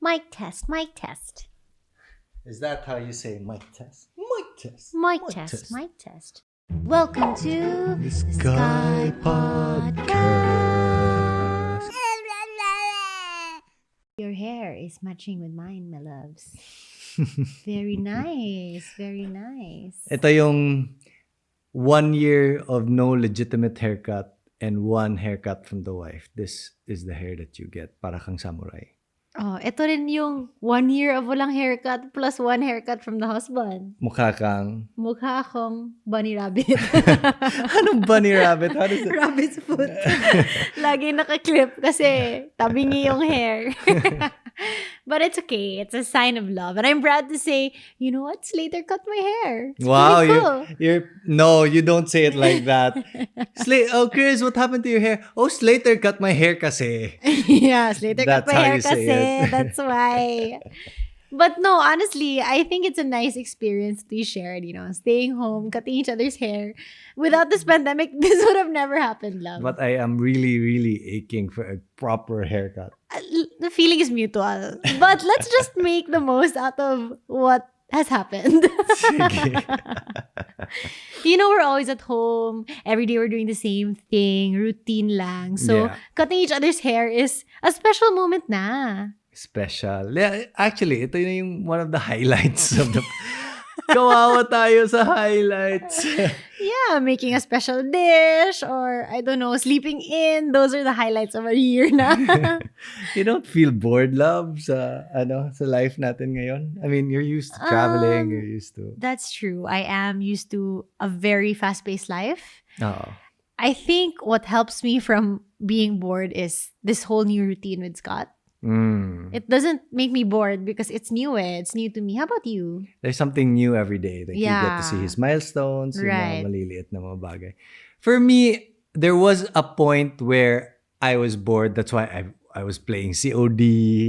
Mic test, mic test. Is that how you say mic test? Mic test. Mic test, mic test. Welcome to The Sky Podcast. Your hair is matching with mine, my loves. Very nice, very nice. Ito yung 1 year of no legitimate haircut and 1 haircut from the wife. This is the hair that you get. Para kang samurai. Oh, ito rin yung 1 year of walang haircut plus 1 haircut from the husband. Mukha kang... Mukha akong bunny rabbit. Anong bunny rabbit? How does it... Rabbit's foot. Lagi naka-clip kasi tabingi yung hair. But it's okay. It's a sign of love. And I'm proud to say, you know what? Slater cut my hair. It's Wow, pretty cool. No, you don't say it like that. Oh, Chris, what happened to your hair? Oh, Slater cut my hair kasi. Yeah, Slater cut That's my how hair you say kasi. it. That's why. But no, honestly, I think it's a nice experience to be shared, staying home, cutting each other's hair. Without this pandemic, this would have never happened, love. But I am really, really aching for a proper haircut. The feeling is mutual. But let's just make the most out of what has happened. Sige. We're always at home. Every day we're doing the same thing. Routine lang. So, Yeah. cutting each other's hair is a special moment na. Special. Yeah, actually, ito yung one of the highlights of the... Kawawa tayo sa highlights. Yeah, making a special dish or, I don't know, sleeping in. Those are the highlights of our year na. You don't feel bored, love, sa life natin ngayon? I mean, you're used to traveling, you're used to... That's true. I am used to a very fast-paced life. Oo. I think what helps me from being bored is this whole new routine with Scott. It doesn't make me bored because it's new. It's new to me. How about you? There's something new every day. Like you get to see his milestones, yung Right. mga maliliit na mga bagay. For me, there was a point where I was bored. That's why I was playing COD.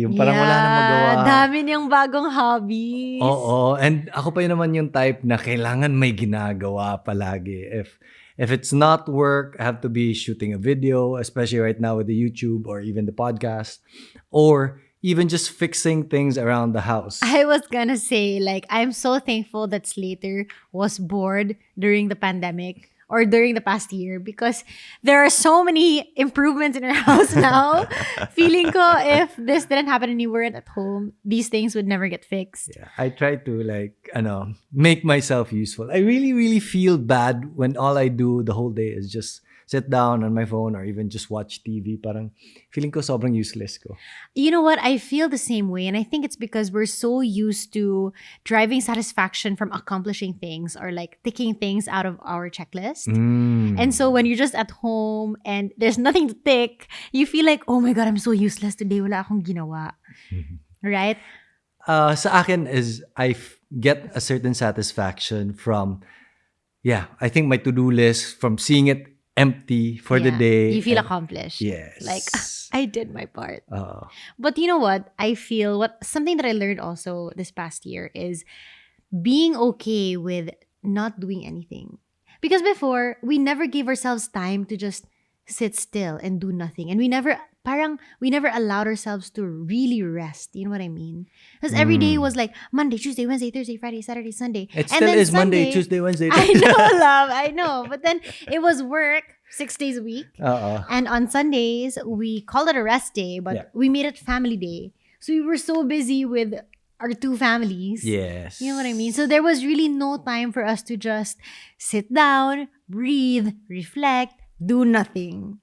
Yung parang wala na magawa. Dami niyang bagong hobbies. Oo. And ako pa yun naman yung type na kailangan may ginagawa palagi. If it's not work, I have to be shooting a video, especially right now with the YouTube or even the podcast, or even just fixing things around the house. I was gonna say, I'm so thankful that Slater was bored during the pandemic or during the past year because there are so many improvements in our house now. Feeling ko if this didn't happen and you weren't at home, these things would never get fixed. Yeah, I try to make myself useful. I really, really feel bad when all I do the whole day is just sit down on my phone or even just watch TV. Parang feeling ko sobrang useless ko. You know what? I feel the same way. And I think it's because we're so used to driving satisfaction from accomplishing things or ticking things out of our checklist. And so when you're just at home and there's nothing to tick, you feel like, oh my God, I'm so useless today. Wala akong ginawa. Right? Sa akin is I get a certain satisfaction from, I think my to-do list, from seeing it empty for the day. You feel accomplished. Yes. I did my part. Oo. But you know what? I feel something that I learned also this past year is being okay with not doing anything. Because before, we never gave ourselves time to just sit still and do nothing. And we never allowed ourselves to really rest. You know what I mean? Because every day was like Monday, Tuesday, Wednesday, Thursday, Friday, Saturday, Sunday. It still is Monday, Tuesday, Wednesday. I know, love. I know. But then it was work 6 days a week. And on Sundays, we called it a rest day, but we made it family day. So we were so busy with our 2 families. Yes. You know what I mean? So there was really no time for us to just sit down, breathe, reflect, do nothing.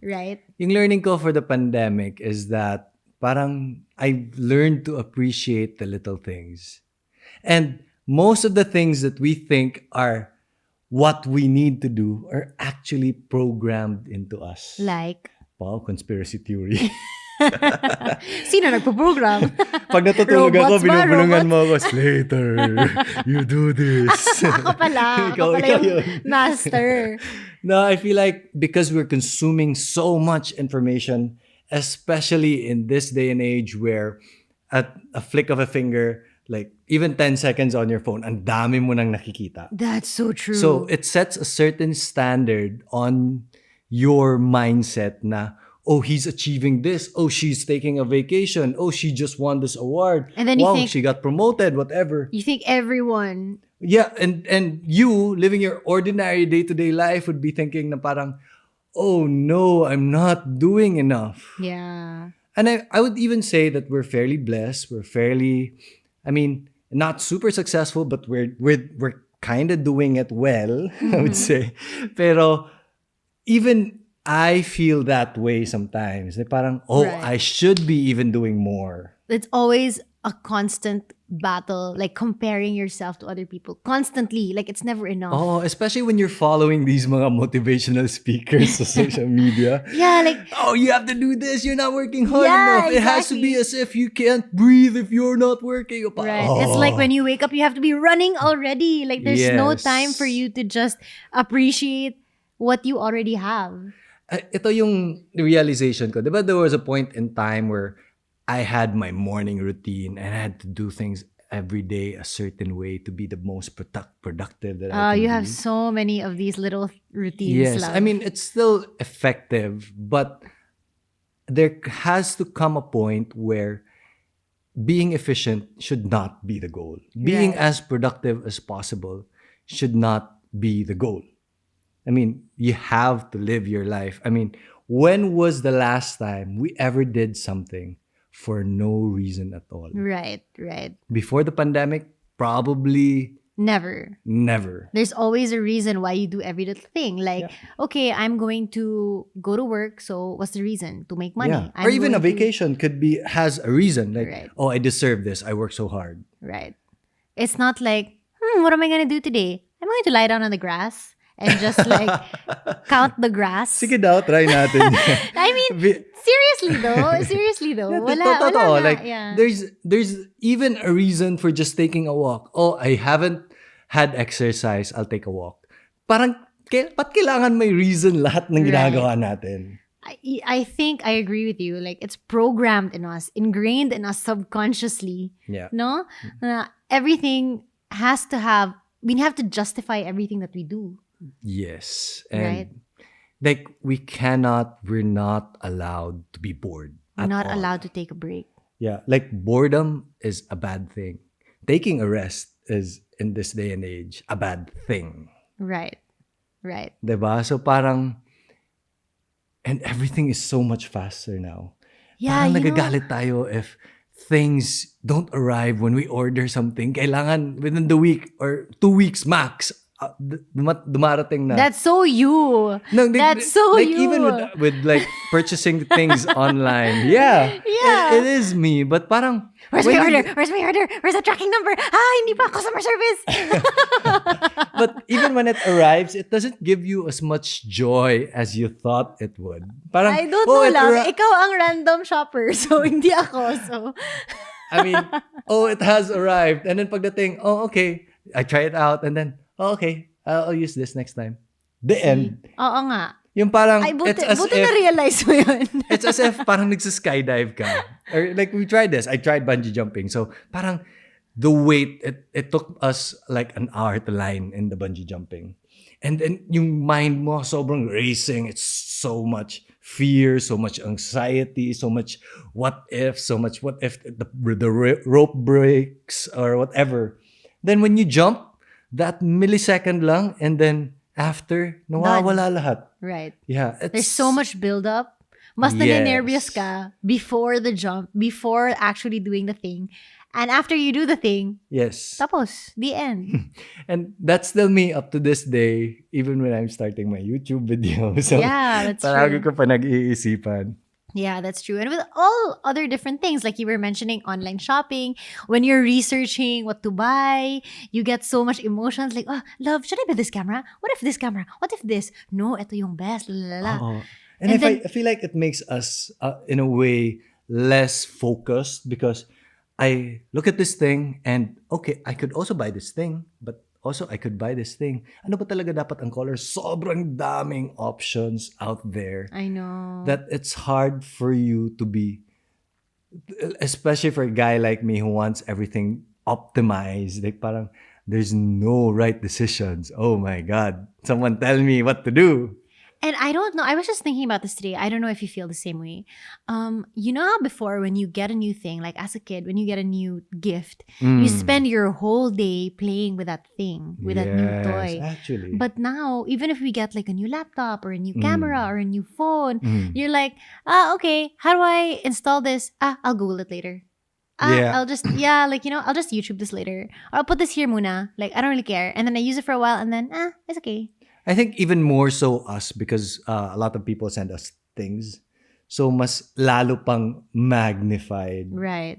Right? Yung learning ko for the pandemic is that parang I've learned to appreciate the little things. And most of the things that we think are what we need to do are actually programmed into us. Like? Wow, conspiracy theory. Sino nagpo-program? Pag natutulog ako, Robots ba? binubulungan mo ako, Slater, you do this. Ako pala. Ako pala yung yun. master. No, I feel like because we're consuming so much information, especially in this day and age where at a flick of a finger, even 10 seconds on your phone, ang dami mo nang nakikita. That's so true. So it sets a certain standard on your mindset na, oh, he's achieving this. Oh, she's taking a vacation. Oh, she just won this award. And then wow, she got promoted, whatever. you think everyone. Yeah, and you living your ordinary day-to-day life would be thinking na parang, oh no, I'm not doing enough. Yeah. And I would even say that we're fairly blessed. We're fairly, I mean, not super successful, but we're kind of doing it well, I would say. Pero even I feel that way sometimes. Like parang, oh, Right. I should be even doing more. It's always a constant battle, like comparing yourself to other people constantly. Like it's never enough. Oh, especially when you're following these mga motivational speakers sa social media. Yeah, like Oh, you have to do this. You're not working hard Yeah, enough. It has to be exactly. as if you can't breathe if you're not working. right. Oh. It's like when you wake up, you have to be running already. Like there's no Yes. time for you to just appreciate what you already have. Ito yung realization ko. Diba there was a point in time where I had my morning routine and I had to do things every day a certain way to be the most productive that I can You be. have so many of these little routines. Yes, love. I mean, it's still effective, but there has to come a point where being efficient should not be the goal. Being Right. as productive as possible should not be the goal. I mean, you have to live your life. I mean, when was the last time we ever did something for no reason at all? right. Before the pandemic, probably Never. never. There's always a reason why you do every little thing. Like, okay, I'm going to go to work. So what's the reason? To make money. Yeah. I'm Or even a going to- vacation has a reason. Like, Right. oh, I deserve this. I work so hard. Right. It's not like, what am I going to do today? I'm going to lie down on the grass and just like count the grass. Sige daw, try natin. I mean, seriously though. Wala Totoo. nga. Like, Yeah. there's even a reason for just taking a walk. Oh, I haven't had exercise. I'll take a walk. Parang, ba't kailangan may reason lahat ng Right. ginagawa natin? I think I agree with you. Like it's programmed in us, ingrained in us subconsciously. Yeah. No? Everything has to have, we have to justify everything that we do. Yes. Right. And like, we're not allowed to be bored. We're at not all. allowed to take a break. Yeah, like boredom is a bad thing. Taking a rest is, in this day and age, a bad thing. Right. Diba? So parang, and everything is so much faster now. Yeah, Parang you know, nagagalit tayo if things don't arrive when we order something. Kailangan within the week or 2 weeks max. Dumarating na. that's so you. No, That's so like you. even with like purchasing things online. Yeah. Yeah. It is me. But parang Where's when my you- order? Where's my order? Where's the tracking number? Hindi pa customer service. But even when it arrives, it doesn't give you as much joy as you thought it would. Parang, I don't oh, know it lang. arri- Ikaw ang random shopper. So, hindi ako. So, I mean, oh, it has arrived. And then pagdating, oh, okay. I try it out. And then, oh, okay. I'll use this next time. The end. oo nga. Yung parang, Ay, buti, it's as buti if, na-realize mo yun. it's as if parang nagsa-skydive ka. Or like, we tried this. I tried bungee jumping. So, parang, the weight, it took us like an hour to line in the bungee jumping. And then, yung mind mo, sobrang racing. It's so much fear, so much anxiety, so much what if the rope breaks or whatever. Then when you jump, that millisecond lang, and then after, nawawala lahat. Right. Yeah. There's so much build-up. Mas Yes. naninervyos ka before the jump, before actually doing the thing. And after you do the thing, Yes. tapos, the end. And that's still me up to this day, even when I'm starting my YouTube videos. So, Yeah, that's palagi true. ko pa nag-iisipan. Yeah, that's true. And with all other different things, like you were mentioning online shopping, when you're researching what to buy, you get so much emotions like, oh, love, should I buy this camera? What if this camera? What if this? No, ito yung best. La. Oo. And And then- I feel like it makes us, in a way, less focused because I look at this thing and, okay, I could also buy this thing, but also I could buy this thing. Ano ba talaga dapat ang color? Sobrang daming options out there I know. that it's hard for you to be, especially for a guy like me who wants everything optimized. Like parang, there's no right decisions. Oh my God. Someone tell me what to do. And I don't know. I was just thinking about this today. I don't know if you feel the same way. You know how before when you get a new thing, like as a kid, when you get a new gift, you spend your whole day playing with that thing, with that new Yes, toy. actually. But now, even if we get like a new laptop or a new camera or a new phone, Mm. you're like, okay, how do I install this? I'll Google it later. Yeah. I'll just, like, I'll just YouTube this later. Or I'll put this here muna. Like, I don't really care. And then I use it for a while and then, it's okay. I think even more so us because a lot of people send us things. So mas lalo pang magnified. Right.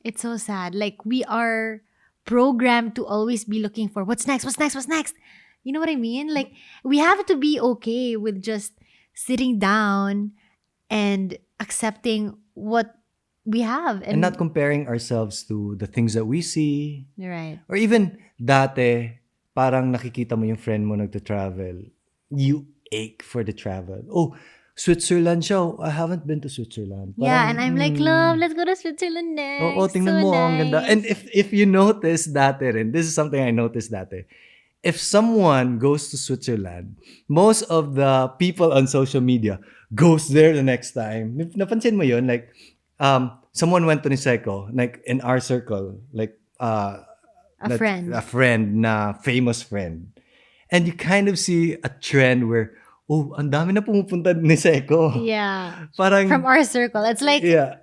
It's so sad. Like, we are programmed to always be looking for what's next, what's next, what's next. You know what I mean? Like, we have to be okay with just sitting down and accepting what we have. And not comparing ourselves to the things that we see. Right. Or even dati, parang nakikita mo yung friend mo nagta-travel. You ache for the travel. Oh, Switzerland siya. Oh, I haven't been to Switzerland. Yeah, Parang, and I'm like, love, let's go to Switzerland next. Oo, tingnan so mo, nice. ang ganda. And if you notice dati rin, this is something I noticed dati. If someone goes to Switzerland, most of the people on social media goes there the next time. Napansin mo yun? Like, someone went to Niseko, like in our circle, like a friend. a friend na famous friend. And you kind of see a trend where, oh, ang dami na pumupunta ni Niseko. Yeah. Parang, From our circle. It's like, yeah.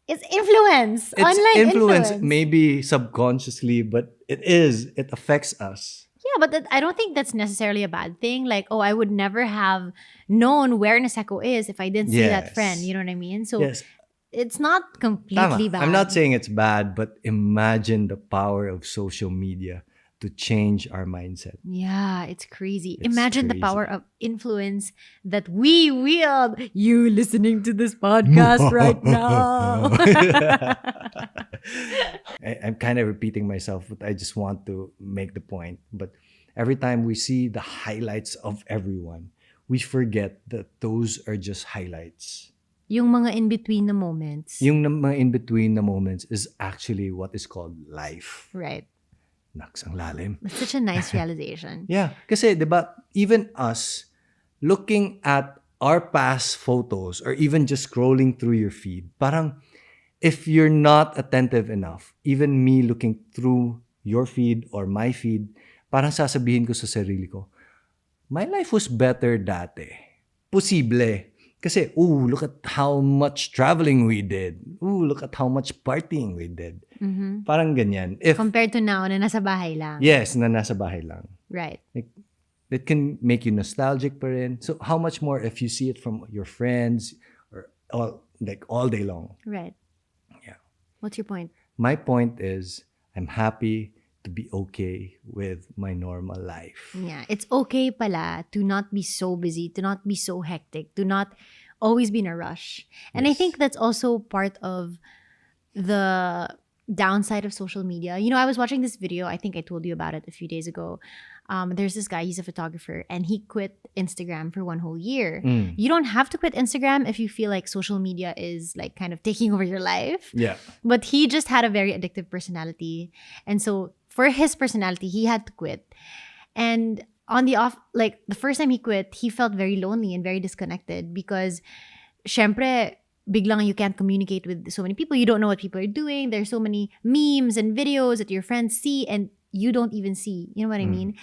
it's influence. It's online influence, influence. maybe subconsciously, but it affects us. Yeah, but I don't think that's necessarily a bad thing. Like, oh, I would never have known where Niseko is if I didn't see that Yes. friend. You know what I mean? So Yes. it's not completely Tama. bad. I'm not saying it's bad, but imagine the power of social media to change our mindset. Yeah, it's crazy. It's Imagine the crazy. power of influence that we wield. You listening to this podcast right now. I'm kind of repeating myself, but I just want to make the point. But every time we see the highlights of everyone, we forget that those are just highlights. Yung mga in-between the moments. Yung mga in-between the moments is actually what is called life. Right. Naks, ang lalim. That's such a nice realization. Yeah, kasi 'di ba, even us looking at our past photos or even just scrolling through your feed, parang if you're not attentive enough, even me looking through your feed or my feed, parang sasabihin ko sa sarili ko, my life was better dati. Posible. Kasi, look at how much traveling we did. Look at how much partying we did. Parang ganyan. Compared to now na nasa bahay lang. Yes, na nasa bahay lang. Right. Like, it can make you nostalgic pa rin. So how much more if you see it from your friends or all day long. Right. Yeah. What's your point? My point is I'm happy to be okay with my normal life. Yeah, it's okay pala to not be so busy, to not be so hectic, to not always be in a rush. And I Yes. think that's also part of the downside of social media. You know, I was watching this video. I think I told you about it a few days ago. There's this guy, he's a photographer, and he quit Instagram for 1 whole year. You don't have to quit Instagram if you feel like social media is like kind of taking over your life. Yeah. But he just had a very addictive personality. And so for his personality, he had to quit. And on the off, like the first time he quit, he felt very lonely and very disconnected because syempre, biglang you can't communicate with so many people. You don't know what people are doing. There's so many memes and videos that your friends see and you don't even see. You know what I mean?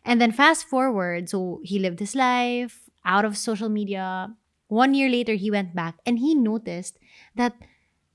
And then fast forward, so he lived his life out of social media. 1 year later, he went back and he noticed that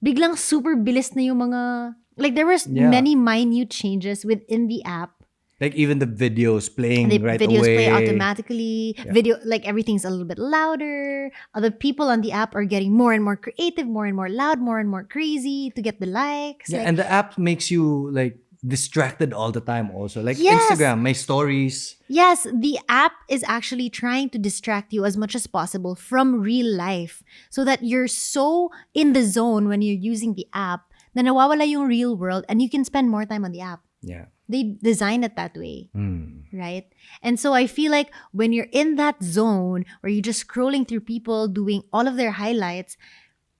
biglang super bilis na yung mga, like there was Yeah. many minute changes within the app. Like even the videos playing The right videos away. play automatically. Video, like everything's a little bit louder. Other people on the app are getting more and more creative, more and more loud, more and more crazy to get the likes. Yeah, Like, and the app makes you like distracted all the time also. Like Yes. Instagram, my stories. yes, the app is actually trying to distract you as much as possible from real life so that you're so in the zone when you're using the app na nawawala yung real world and you can spend more time on the app. Yeah. They designed it that way, Mm. right? And so I feel like when you're in that zone where you're just scrolling through people doing all of their highlights,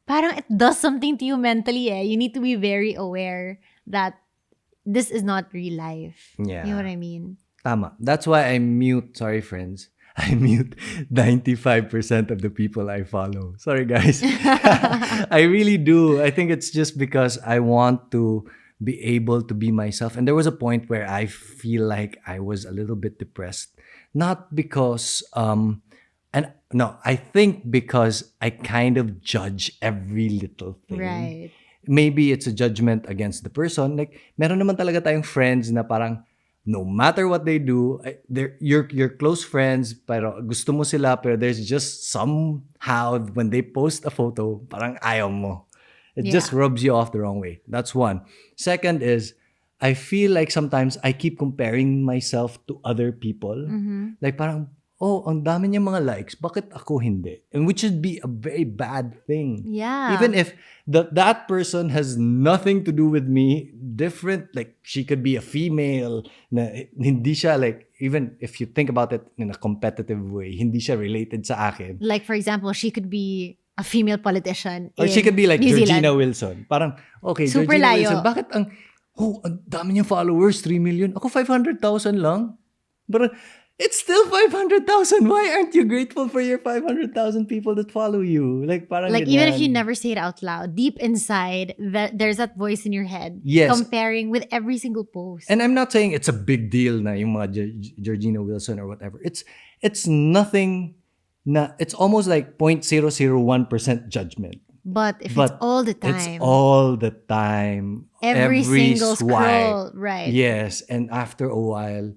parang it does something to you mentally. You need to be very aware that this is not real life. Yeah. You know what I mean? Tama. That's why I mute, sorry friends. I mute 95% of the people I follow. Sorry, guys. I really do. I think it's just because I want to be able to be myself. And there was a point where I feel like I was a little bit depressed. Not because, and no, I think because I kind of judge every little thing. Right. Maybe it's a judgment against the person. Like, meron naman talaga tayong friends na parang no matter what they do, they're your close friends, pero gusto mo sila, pero there's just somehow when they post a photo, parang ayaw mo. It just Yeah. rubs you off the wrong way. That's one. Second is, I feel like sometimes I keep comparing myself to other people. Like parang, oh, ang dami niya mga likes, bakit ako hindi? And which should be a very bad thing. Yeah. Even if that person has nothing to do with me, different, like she could be a female, na hindi siya like, even if you think about it in a competitive way, hindi siya related sa akin. Like, for example, she could be a female politician Or in she could be like New Georgina Zealand. Wilson. Parang, okay, Super Georgina layo. Wilson, bakit ang dami niyang followers, 3 million. Ako 500,000 lang. But it's still 500,000. Why aren't you grateful for your 500,000 people that follow you? Like, parang Like, even if you ganyan. never say it out loud, deep inside, there's that voice in your head Yes. comparing with every single post. And I'm not saying it's a big deal na yung mga Georgina Wilson or whatever. It's nothing na, it's almost like 0.001% judgment. But if But it's all the time, it's all the time. every single swipe. scroll, right? Yes. And after a while,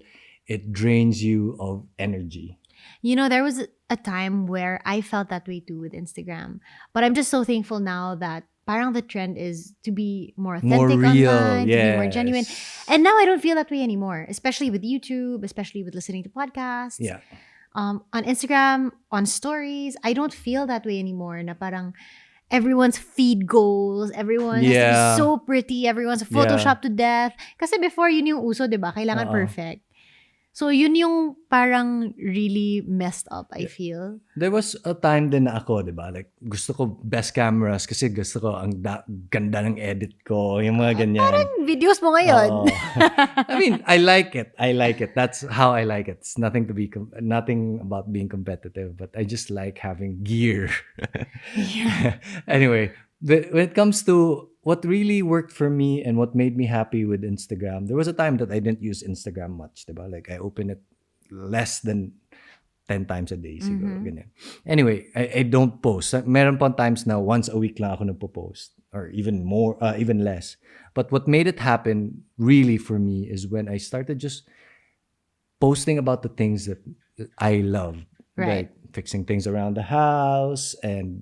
it drains you of energy. You know, there was a time where I felt that way too with Instagram. But I'm just so thankful now that parang the trend is to be more authentic More real, online, to be more genuine. yes. And now I don't feel that way anymore, especially with YouTube, especially with listening to podcasts. Yeah. On Instagram, on stories, I don't feel that way anymore. Na parang everyone's feed goals, everyone has to Yeah. be so pretty, everyone's photoshopped to death. Kasi before, yun yung uso, di ba? Kailangan perfect. So, yun yung parang really messed up, I feel. There was a time din na ako, di ba? Like, gusto ko best cameras kasi gusto ko ang ganda ng edit ko, yung mga ganyan. Videos mo ngayon. Oo. I mean, I like it. I like it. That's how I like it. It's nothing to be nothing about being competitive, but I just like having gear. Anyway, when it comes to what really worked for me and what made me happy with Instagram, there was a time that I didn't use Instagram much, diba? Like I open it less than 10 times a day siguro, ganyan. Anyway, I don't post. Meron pa times na once a week lang ako nagpo-post or even more, even less. But what made it happen really for me is when I started just posting about the things that I love. Right. Like fixing things around the house and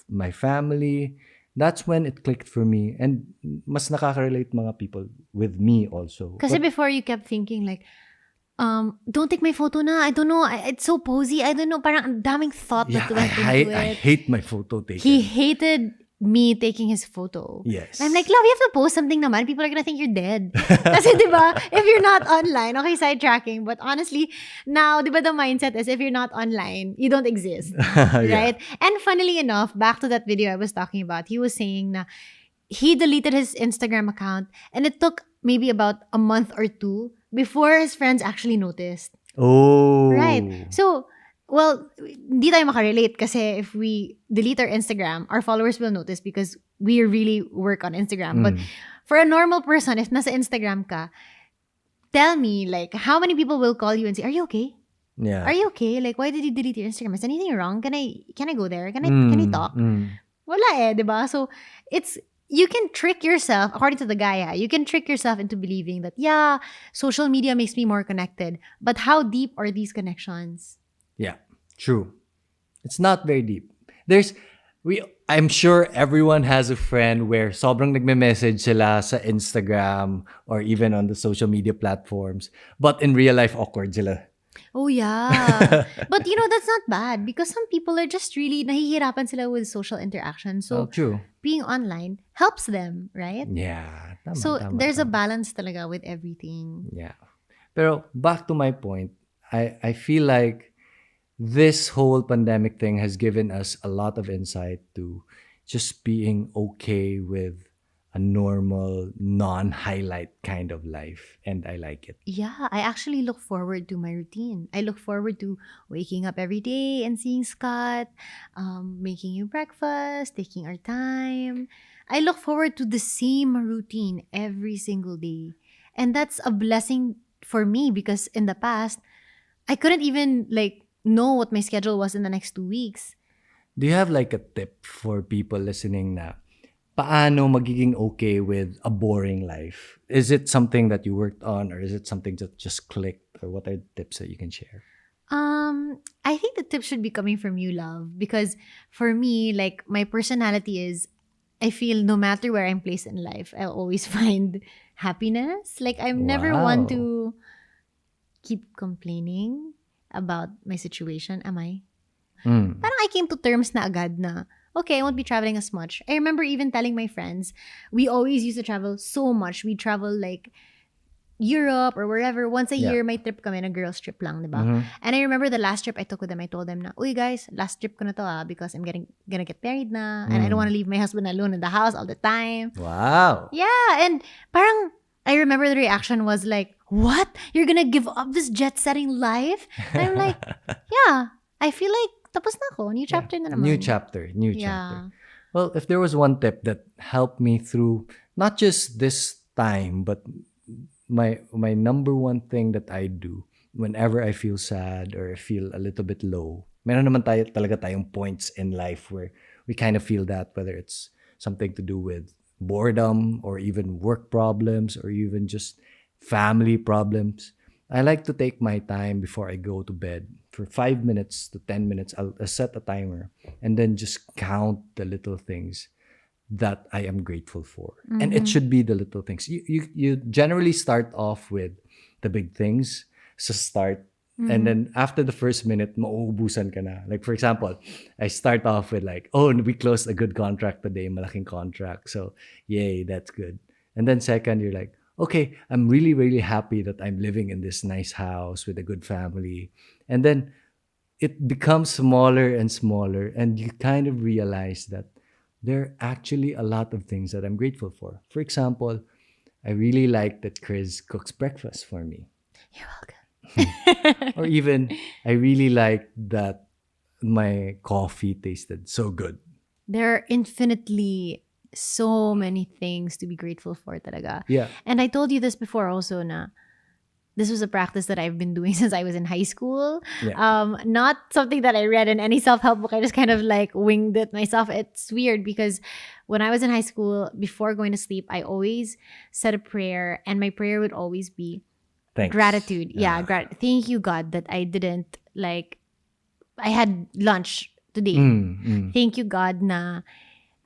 my family. That's when it clicked for me. And mas nakaka-relate mga people with me also. Kasi But- before you kept thinking like, don't take my photo na. I don't know. It's so posy. I don't know. Parang ang daming thought yeah, that went into I it. hate my photo taken. He hated me taking his photo. Yes. And I'm like, love, you have to post something naman. People are gonna think you're dead. Kasi diba, if you're not online, okay, sidetracking. But honestly, now, diba the mindset is if you're not online, you don't exist. Right? And funnily enough, back to that video I was talking about, he was saying na he deleted his Instagram account and it took maybe about a month or two before his friends actually noticed. Oh. Right. So, well, hindi tayo makarelate kasi if we delete our Instagram, our followers will notice because we really work on Instagram. But for a normal person, if nasa Instagram ka, tell me, like, how many people will call you and say, are you okay? Yeah. Are you okay? Like, why did you delete your Instagram? Is anything wrong? Can I go there? Can I talk? Wala diba? So, you can trick yourself, according to the guy, you can trick yourself into believing that, yeah, social media makes me more connected. But how deep are these connections? Yeah, true. It's not very deep. I'm sure everyone has a friend where sobrang nagme-message sila sa Instagram or even on the social media platforms, but in real life awkward sila. Oh, yeah. But, that's not bad because some people are just really nahihirapan sila with social interaction. So, True. being online helps them, right? Yeah. Tama, So, tama, there's a tama. balance talaga with everything. Yeah. Pero back to my point, I feel like this whole pandemic thing has given us a lot of insight to just being okay with a normal, non-highlight kind of life, and I like it. Yeah, I actually look forward to my routine. I look forward to waking up every day and seeing Scott, making you breakfast, taking our time. I look forward to the same routine every single day. And that's a blessing for me because in the past, I couldn't even like know what my schedule was in the next 2 weeks. Do you have like a tip for people listening na paano magiging okay with a boring life? Is it something that you worked on, or is it something that just clicked, or what are the tips that you can share? I think the tip should be coming from you, love, because for me, like my personality is, I feel no matter where I'm placed in life, I'll always find happiness. Like I'm never one Wow. to keep complaining about my situation. Am I? Mm. Parang I came to terms na agad na, okay, I won't be traveling as much. I remember even telling my friends, we always used to travel so much. We travel like Europe or wherever. Once a Yeah. year, may trip kami na girls trip lang, di ba? Mhm. And I remember the last trip I took with them, I told them na, uy guys, last trip ko na to because I'm gonna get married na and I don't want to leave my husband alone in the house all the time. Wow. Yeah, and parang I remember the reaction was like, what? You're gonna give up this jet-setting life? And I'm like, yeah, I feel like tapos na ako. New chapter na naman. New chapter, new Yeah. chapter. Well, if there was one tip that helped me through not just this time, but my number one thing that I do whenever I feel sad or I feel a little bit low. Meron naman talaga tayong points in life where we kind of feel that, whether it's something to do with boredom or even work problems or even just family problems. I like to take my time before I go to bed. For 5 minutes to 10 minutes, I'll set a timer and then just count the little things that I am grateful for. And it should be the little things. You generally start off with the big things. So start. And then after the first minute, mauubusan ka na. Like for example, I start off with like, oh, we closed a good contract today, malaking contract. So yay, that's good. And then second, you're like, okay, I'm really, really happy that I'm living in this nice house with a good family. And then it becomes smaller and smaller, and you kind of realize that there are actually a lot of things that I'm grateful for. For example, I really like that Chris cooks breakfast for me. You're welcome. Or even, I really like that my coffee tasted so good. There are infinitely so many things to be grateful for talaga. Yeah. And I told you this before also na this was a practice that I've been doing since I was in high school. Yeah. Not something that I read in any self-help book. I just kind of like winged it myself. It's weird because when I was in high school, before going to sleep, I always said a prayer, and my prayer would always be Thanks. gratitude. Yeah, thank you, God, that I didn't like I had lunch today. Thank you, God, na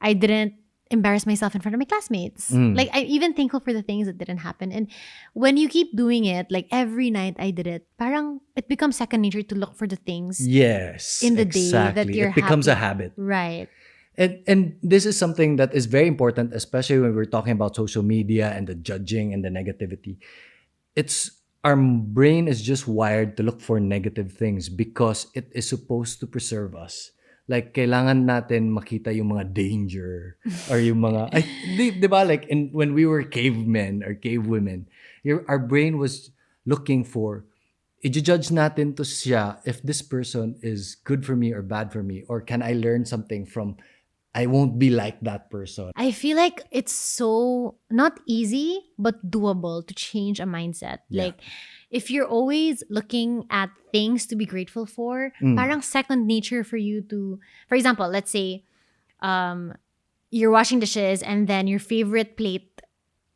I didn't embarrass myself in front of my classmates. Like I'm even thankful for the things that didn't happen. And when you keep doing it, like every night I did it, parang it becomes second nature to look for the things Yes. in the day that exactly. you're It becomes a happy. habit. Right. And this is something that is very important, especially when we're talking about social media and the judging and the negativity. It's our brain is just wired to look for negative things because it is supposed to preserve us. Like, kailangan natin makita yung mga danger or yung mga, di ba, like when we were cavemen or cave women, our brain was looking for, i-judge natin to siya if this person is good for me or bad for me, or can I learn something from, I won't be like that person. I feel like it's so not easy, but doable to change a mindset. Yeah. Like, if you're always looking at things to be grateful for, parang second nature for you to, for example, let's say you're washing dishes and then your favorite plate,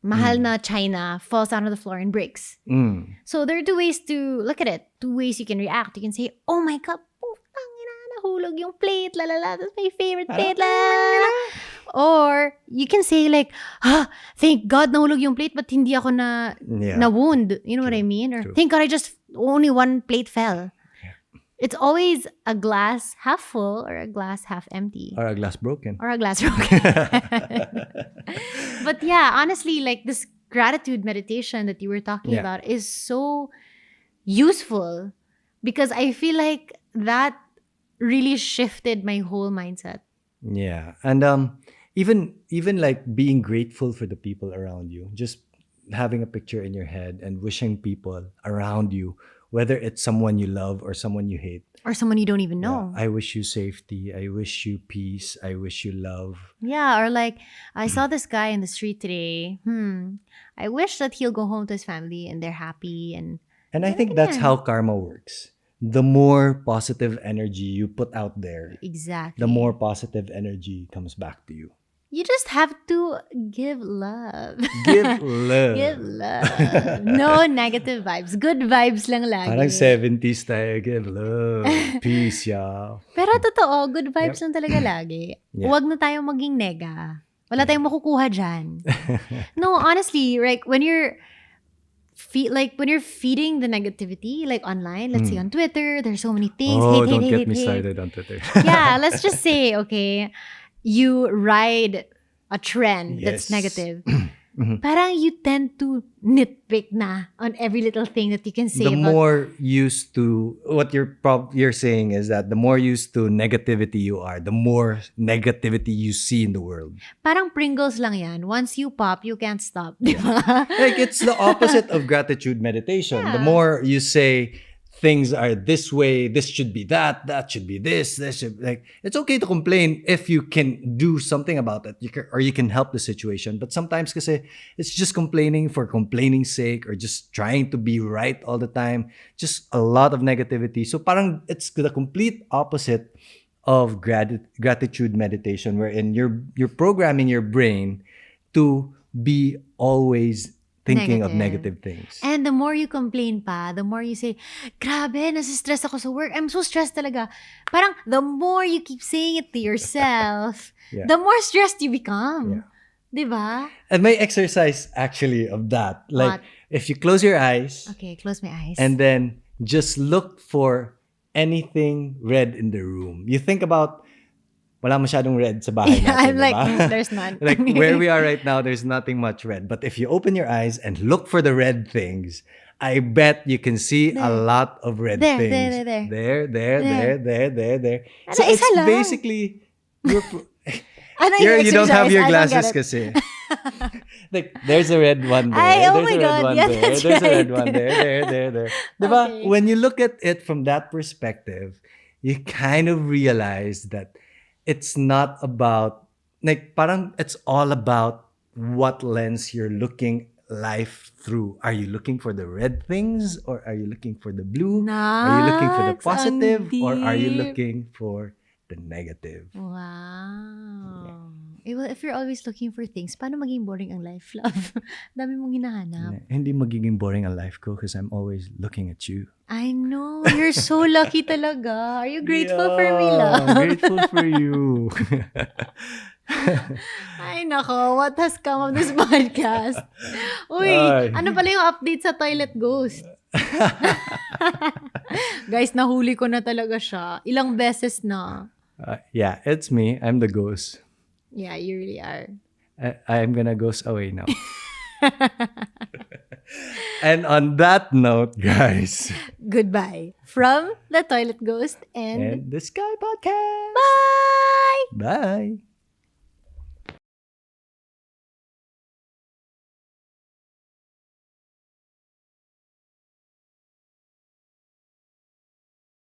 mahal na china, falls out on the floor and breaks. So there are two ways to look at it. Two ways you can react. You can say, oh my God, putang ina, nahulog yung plate, la la la, that's my favorite plate, la la la. Or you can say like, thank God nahulog yung plate, but hindi ako na wound. You know what I mean? Or thank God I just only one plate fell. It's always a glass half full or a glass half empty. Or a glass broken. Or a glass broken. But yeah, honestly, like this gratitude meditation that you were talking about is so useful because I feel like that really shifted my whole mindset. Yeah. And even like being grateful for the people around you, just having a picture in your head and wishing people around you, whether it's someone you love or someone you hate. Or someone you don't even Yeah, know. I wish you safety, I wish you peace, I wish you love. Yeah, or like, I saw this guy in the street today. I wish that he'll go home to his family and they're happy and And I think that's ganyan. how karma works. The more positive energy you put out there, Exactly. the more positive energy comes back to you. You just have to give love. Give love. Give love. No negative vibes. Good vibes lang lagi. Parang 70s tayo. Give love. Peace, y'all. Pero totoo, good vibes lang talaga lagi. Yeah. Huwag na tayong maging nega. Wala tayong makukuha dyan. No, honestly, like when you're when you're feeding the negativity, like online, let's say on Twitter, there's so many things. Oh, hate, don't hate, get hate, me hate. started on Twitter. Yeah, let's just say, okay, you ride a trend that's Yes. negative. Parang you tend to nitpick na on every little thing that you can say The about. more used to what you're saying is that the more used to negativity you are, the more negativity you see in the world. Parang Pringles lang yan. Once you pop, you can't stop. Di ba? Like it's the opposite of gratitude meditation. The Yeah. more you say things are this way, this should be that should be this should, like, it's okay to complain if you can do something about it, or you can help the situation. But sometimes kasi it's just complaining for complaining's sake, or just trying to be right all the time, just a lot of negativity. So parang it's the complete opposite of gratitude meditation, wherein you're programming your brain to be always thinking of negative things. And the more you complain pa, the more you say, grabe, nasistress ako sa work. I'm so stressed talaga. Parang the more you keep saying it to yourself, Yeah. the more stressed you become. Yeah. Di ba? And my exercise actually of that, like What? if you close your eyes Okay, close my eyes. and then just look for anything red in the room. You think about, wala masyadong red sa bahay Yeah, natin, I'm like, diba? there's none. Like where we are right now, there's nothing much red. But if you open your eyes and look for the red things, I bet you can see a lot of red There, things. there. There. Ano, So isa it's lang. basically your Ano you don't have exercise? your I don't glasses get it. kasi. Like, there's a red one there. Ay, oh there's my a red God. one Yeah, there. that's There's a red right. one there. Diba? Okay. When you look at it from that perspective, you kind of realize that it's not about, like, parang it's all about what lens you're looking life through. Are you looking for the red things, or are you looking for the blue? Are you looking for the Naks, ang positive, or are you deep. looking for the negative? Wow. Eh, well, if you're always looking for things, paano maging boring ang life, love? Dami mong hinahanap. Hindi magiging boring ang life ko because I'm always looking at you. I know. You're so lucky talaga. Are you grateful for me, love? I'm grateful for you. Ay, nako. What has come of this podcast? Uy, Ay. ano pala yung update sa Toilet Ghost? Guys, nahuli ko na talaga siya. Ilang beses na. Yeah, it's me. I'm the ghost. Yeah, you really are. I'm gonna ghost away now. And on that note, guys, Goodbye. From the Toilet Ghost and and the Sky Podcast. bye! Bye.